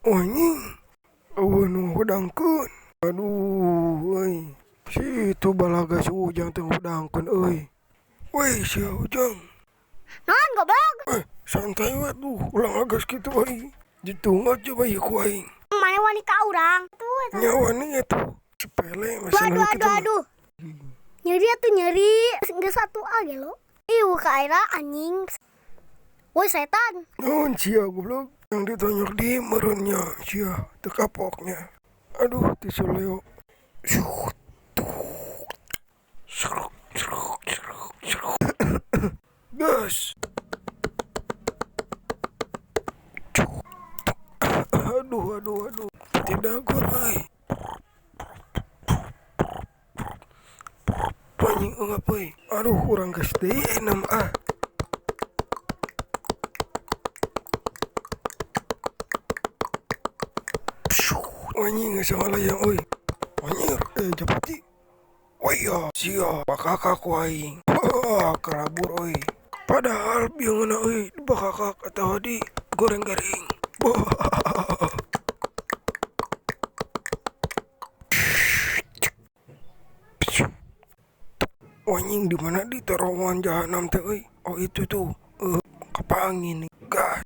Anjing, awan ngudangkeun. Aduh, euy. Situ balaga si Ujang teh ngudangkeun euy. Weh, si Ujang. Naon goblok? Santai we tuh, ulang agas kitu euy. Ditunggu coba ieu ku aing. Mana wani ka urang? Tuh eta. Nyawa tuh. Sepele masalah kitu. Aduh. Nyeri atuh nyeri. Geus satu age lo. Ieu ka aira anjing. Woi setan. Naon sia goblok? Yang ditonyok di merunnya sia teu kapoknya. Aduh, tisu leo. Gas. Aduh. Tidak gorai. Anjing enggak euy. Aduh, urang geus deui enam ah. Anjing ngasalayang euy. Anjir, japati. Waya, sia bakakak ku aing. Karabur euy. Padahal biungeuna euy bakakak atawa di goreng-garing. Anjing di mana di terowongan jahanam teh euy. Oh itu tuh. Kapangin nih. Gas.